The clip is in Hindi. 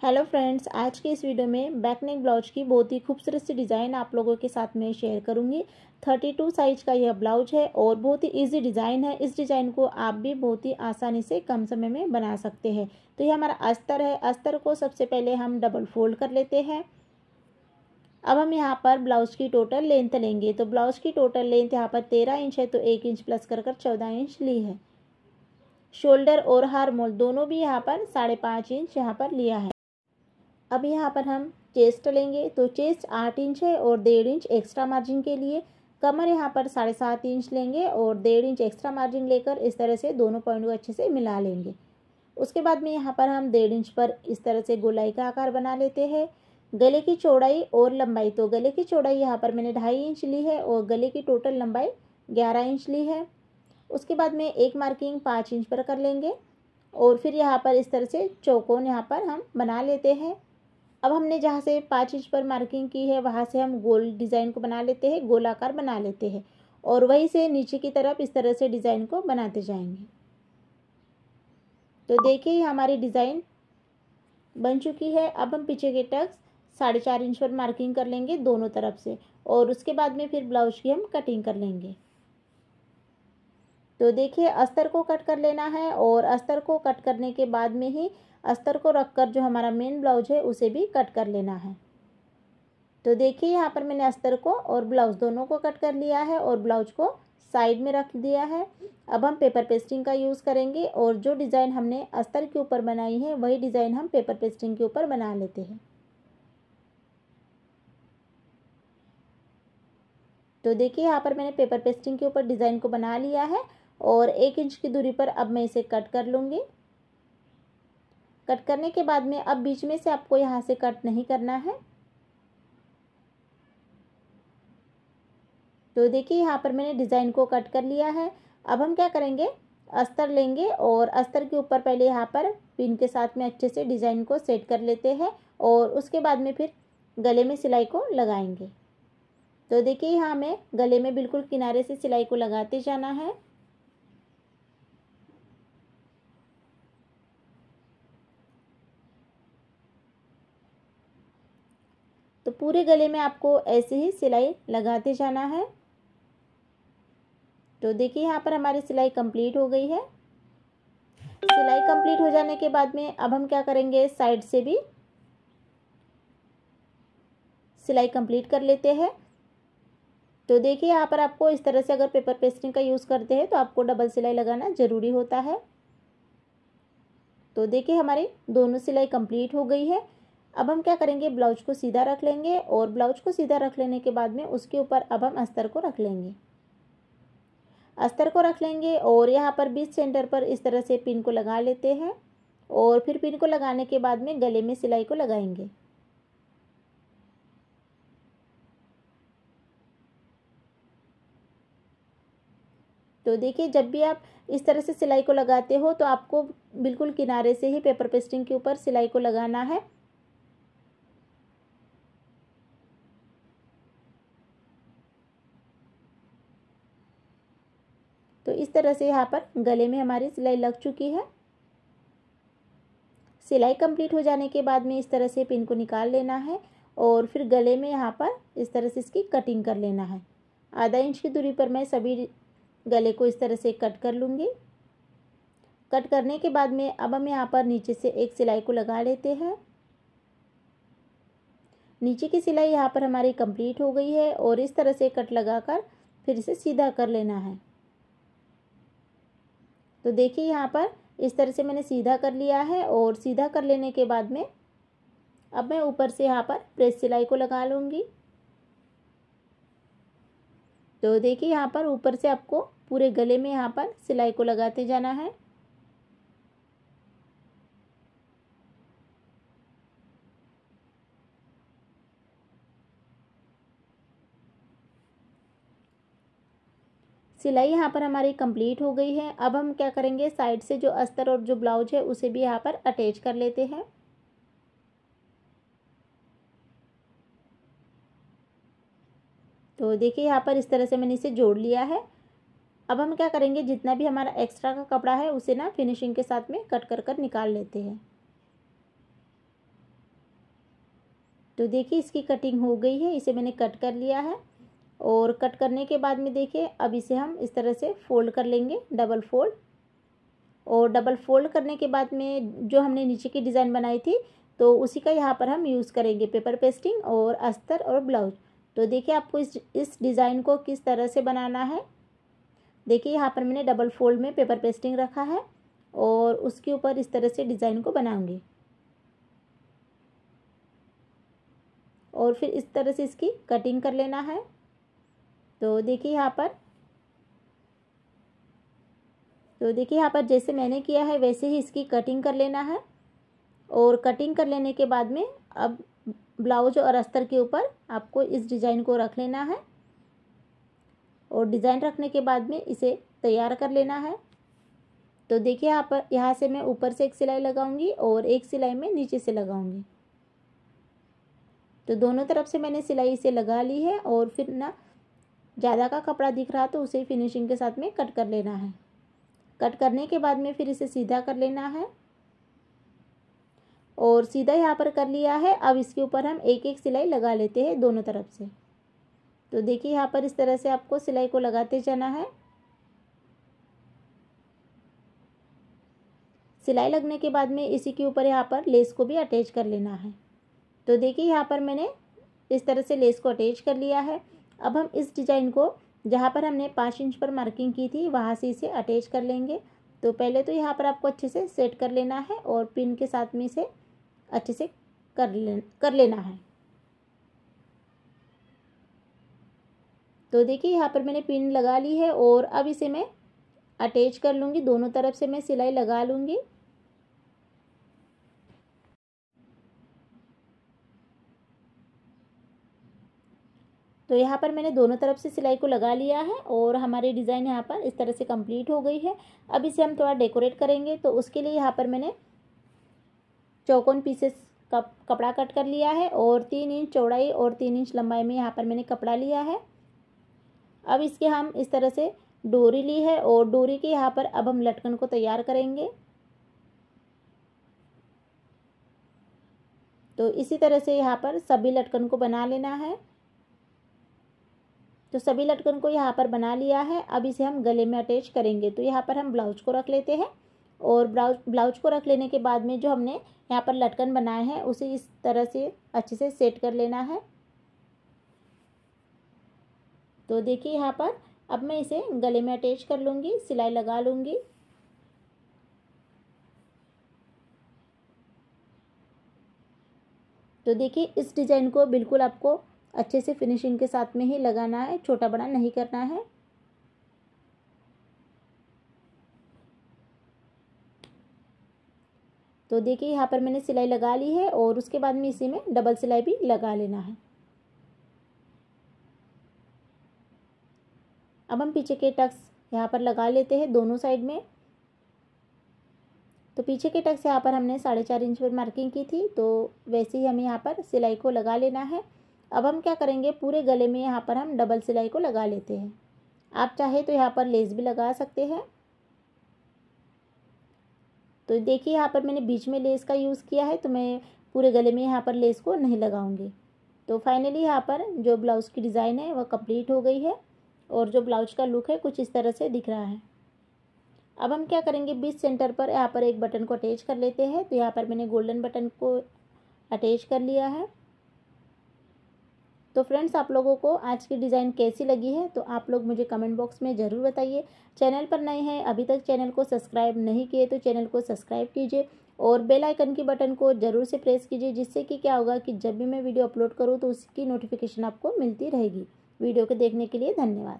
हेलो फ्रेंड्स, आज के इस वीडियो में बैक नेक ब्लाउज की बहुत ही खूबसूरत सी डिज़ाइन आप लोगों के साथ में शेयर करूंगी। 32 साइज का यह ब्लाउज है और बहुत ही इजी डिज़ाइन है। इस डिज़ाइन को आप भी बहुत ही आसानी से कम समय में बना सकते हैं। तो ये हमारा अस्तर है। अस्तर को सबसे पहले हम डबल फोल्ड कर लेते हैं। अब हम यहाँ पर ब्लाउज की टोटल लेंथ लेंगे। तो ब्लाउज की टोटल लेंथ यहाँ पर 13 इंच है, तो 1 इंच प्लस कर 14 इंच ली है। शोल्डर और हार मोल दोनों भी यहाँ पर 5.5 इंच यहाँ पर लिया है। अब यहाँ पर हम चेस्ट लेंगे। तो चेस्ट 8 इंच है और 1.5 इंच एक्स्ट्रा मार्जिन के लिए। कमर यहाँ पर 7.5 इंच लेंगे और 1.5 इंच एक्स्ट्रा मार्जिन लेकर इस तरह से दोनों पॉइंट को अच्छे से मिला लेंगे। उसके बाद में यहाँ पर हम 1.5 इंच पर इस तरह से गोलाई का आकार बना लेते हैं। गले की चौड़ाई और लंबाई, तो गले की चौड़ाई यहाँ पर मैंने 2.5 इंच ली है और गले की टोटल लंबाई 11 इंच ली है। उसके बाद में एक मार्किंग 5 इंच पर कर लेंगे और फिर यहाँ पर इस तरह से चौकोन यहाँ पर हम बना लेते हैं। अब हमने जहाँ से 5 इंच पर मार्किंग की है वहाँ से हम गोल डिज़ाइन को बना लेते हैं, गोलाकार बना लेते हैं और वहीं से नीचे की तरफ इस तरह से डिज़ाइन को बनाते जाएंगे। तो देखिए हमारी डिज़ाइन बन चुकी है। अब हम पीछे के टक्स 4.5 इंच पर मार्किंग कर लेंगे दोनों तरफ से और उसके बाद में फिर ब्लाउज की हम कटिंग कर लेंगे। तो देखिए अस्तर को कट कर लेना है और अस्तर को कट करने के बाद में ही अस्तर को रखकर जो हमारा मेन ब्लाउज है उसे भी कट कर लेना है। तो देखिए यहाँ पर मैंने अस्तर को और ब्लाउज दोनों को कट कर लिया है और ब्लाउज को साइड में रख दिया है। अब हम पेपर पेस्टिंग का यूज़ करेंगे और जो डिज़ाइन हमने अस्तर के ऊपर बनाई है वही डिज़ाइन हम पेपर पेस्टिंग के ऊपर बना लेते हैं। तो देखिए यहाँ पर मैंने पेपर पेस्टिंग के ऊपर डिज़ाइन को बना लिया है और 1 इंच की दूरी पर अब मैं इसे कट कर लूँगी। कट करने के बाद में अब बीच में से आपको यहाँ से कट नहीं करना है। तो देखिए यहाँ पर मैंने डिज़ाइन को कट कर लिया है। अब हम क्या करेंगे, अस्तर लेंगे और अस्तर के ऊपर पहले यहाँ पर पिन के साथ में अच्छे से डिज़ाइन को सेट कर लेते हैं और उसके बाद में फिर गले में सिलाई को लगाएंगे। तो देखिए यहाँ हमें गले में बिल्कुल किनारे से सिलाई को लगाते जाना है। तो पूरे गले में आपको ऐसे ही सिलाई लगाते जाना है। तो देखिए यहाँ पर हमारी सिलाई कंप्लीट हो गई है। सिलाई कंप्लीट हो जाने के बाद में अब हम क्या करेंगे, साइड से भी सिलाई कंप्लीट कर लेते हैं। तो देखिए यहाँ पर आपको इस तरह से अगर पेपर पेस्टिंग का यूज़ करते हैं तो आपको डबल सिलाई लगाना ज़रूरी होता है। तो देखिए हमारी दोनों सिलाई कंप्लीट हो गई है। अब हम क्या करेंगे, ब्लाउज को सीधा रख लेंगे और ब्लाउज को सीधा रख लेने के बाद में उसके ऊपर अब हम अस्तर को रख लेंगे। अस्तर को रख लेंगे और यहाँ पर बीच सेंटर पर इस तरह से पिन को लगा लेते हैं और फिर पिन को लगाने के बाद में गले में सिलाई को लगाएंगे। तो देखिए जब भी आप इस तरह से सिलाई को लगाते हो तो आपको बिल्कुल किनारे से ही पेपर पेस्टिंग के ऊपर सिलाई को लगाना है। तो इस तरह से यहाँ पर गले में हमारी सिलाई लग चुकी है। सिलाई कंप्लीट हो जाने के बाद में इस तरह से पिन को निकाल लेना है और फिर गले में यहाँ पर इस तरह से इसकी कटिंग कर लेना है। आधा इंच की दूरी पर मैं सभी गले को इस तरह से कट कर लूँगी। कट करने के बाद में अब हम यहाँ पर नीचे से एक सिलाई को लगा लेते हैं। नीचे की सिलाई यहाँ पर हमारी कंप्लीट हो गई है और इस तरह से कट लगाकर फिर इसे सीधा कर लेना है। तो देखिए यहाँ पर इस तरह से मैंने सीधा कर लिया है और सीधा कर लेने के बाद में अब मैं ऊपर से यहाँ पर प्रेस सिलाई को लगा लूँगी। तो देखिए यहाँ पर ऊपर से आपको पूरे गले में यहाँ पर सिलाई को लगाते जाना है। सिलाई यहाँ पर हमारी कंप्लीट हो गई है। अब हम क्या करेंगे, साइड से जो अस्तर और जो ब्लाउज है उसे भी यहाँ पर अटैच कर लेते हैं। तो देखिए यहाँ पर इस तरह से मैंने इसे जोड़ लिया है। अब हम क्या करेंगे, जितना भी हमारा एक्स्ट्रा का कपड़ा है उसे ना फिनिशिंग के साथ में कट कर निकाल लेते हैं। तो देखिए इसकी कटिंग हो गई है, इसे मैंने कट कर लिया है। और कट करने के बाद में देखिए अब इसे हम इस तरह से फोल्ड कर लेंगे, डबल फोल्ड। और डबल फोल्ड करने के बाद में जो हमने नीचे की डिज़ाइन बनाई थी तो उसी का यहाँ पर हम यूज़ करेंगे पेपर पेस्टिंग और अस्तर और ब्लाउज। तो देखिए आपको इस डिज़ाइन को किस तरह से बनाना है। देखिए यहाँ पर मैंने डबल फोल्ड में पेपर पेस्टिंग रखा है और उसके ऊपर इस तरह से डिज़ाइन को बनाऊंगी और फिर इस तरह से इसकी कटिंग कर लेना है। तो देखिए यहाँ पर जैसे मैंने किया है वैसे ही इसकी कटिंग कर लेना है। और कटिंग कर लेने के बाद में अब ब्लाउज और अस्तर के ऊपर आपको इस डिज़ाइन को रख लेना है और डिज़ाइन रखने के बाद में इसे तैयार कर लेना है। तो देखिए यहाँ से मैं ऊपर से एक सिलाई लगाऊंगी और एक सिलाई में नीचे से लगाऊंगी। तो दोनों तरफ से मैंने सिलाई इसे लगा ली है और फिर ना ज़्यादा का कपड़ा दिख रहा तो उसे फिनिशिंग के साथ में कट कर लेना है। कट करने के बाद में फिर इसे सीधा कर लेना है और सीधा यहाँ पर कर लिया है। अब इसके ऊपर हम एक एक सिलाई लगा लेते हैं दोनों तरफ से। तो देखिए यहाँ पर इस तरह से आपको सिलाई को लगाते जाना है। सिलाई लगने के बाद में इसी के ऊपर यहाँ पर लेस को भी अटैच कर लेना है। तो देखिए यहाँ पर मैंने इस तरह से लेस को अटैच कर लिया है। अब हम इस डिज़ाइन को जहाँ पर हमने 5 इंच पर मार्किंग की थी वहाँ से इसे अटैच कर लेंगे। तो पहले तो यहाँ पर आपको अच्छे से सेट कर लेना है और पिन के साथ में इसे अच्छे से कर लेना है। तो देखिए यहाँ पर मैंने पिन लगा ली है और अब इसे मैं अटैच कर लूँगी, दोनों तरफ से मैं सिलाई लगा लूँगी। तो यहाँ पर मैंने दोनों तरफ से सिलाई को लगा लिया है और हमारी डिज़ाइन यहाँ पर इस तरह से कंप्लीट हो गई है। अब इसे हम थोड़ा डेकोरेट करेंगे तो उसके लिए यहाँ पर मैंने चौकोन पीसेस का कपड़ा कट कर लिया है और 3 इंच चौड़ाई और 3 इंच लंबाई में यहाँ पर मैंने कपड़ा लिया है। अब इसके हम इस तरह से डोरी ली है और डोरी के यहाँ पर अब हम लटकन को तैयार करेंगे। तो इसी तरह से यहाँ पर सभी लटकन को बना लेना है। तो सभी लटकन को यहाँ पर बना लिया है। अब इसे हम गले में अटैच करेंगे। तो यहाँ पर हम ब्लाउज को रख लेते हैं और ब्लाउज को रख लेने के बाद में जो हमने यहाँ पर लटकन बनाए हैं उसे इस तरह से अच्छे से सेट कर लेना है। तो देखिए यहाँ पर अब मैं इसे गले में अटैच कर लूँगी, सिलाई लगा लूँगी। तो देखिए इस डिज़ाइन को बिल्कुल आपको अच्छे से फिनिशिंग के साथ में ही लगाना है, छोटा बड़ा नहीं करना है। तो देखिए यहाँ पर मैंने सिलाई लगा ली है और उसके बाद में इसी में डबल सिलाई भी लगा लेना है। अब हम पीछे के टक्स यहाँ पर लगा लेते हैं दोनों साइड में। तो पीछे के टक्स यहाँ पर हमने 4.5 इंच पर मार्किंग की थी तो वैसे ही हमें यहाँ पर सिलाई को लगा लेना है। अब हम क्या करेंगे, पूरे गले में यहाँ पर हम डबल सिलाई को लगा लेते हैं। आप चाहे तो यहाँ पर लेस भी लगा सकते हैं। तो देखिए यहाँ पर मैंने बीच में लेस का यूज़ किया है तो मैं पूरे गले में यहाँ पर लेस को नहीं लगाऊंगी। तो फाइनली यहाँ पर जो ब्लाउज़ की डिज़ाइन है वह कंप्लीट हो गई है और जो ब्लाउज का लुक है कुछ इस तरह से दिख रहा है। अब हम क्या करेंगे, बीच सेंटर पर यहाँ पर एक बटन को अटैच कर लेते हैं। तो यहाँ पर मैंने गोल्डन बटन को अटैच कर लिया है। तो फ्रेंड्स आप लोगों को आज की डिज़ाइन कैसी लगी है तो आप लोग मुझे कमेंट बॉक्स में ज़रूर बताइए। चैनल पर नए हैं, अभी तक चैनल को सब्सक्राइब नहीं किए तो चैनल को सब्सक्राइब कीजिए और बेल आइकन की बटन को ज़रूर से प्रेस कीजिए, जिससे कि क्या होगा कि जब भी मैं वीडियो अपलोड करूँ तो उसकी नोटिफिकेशन आपको मिलती रहेगी। वीडियो को देखने के लिए धन्यवाद।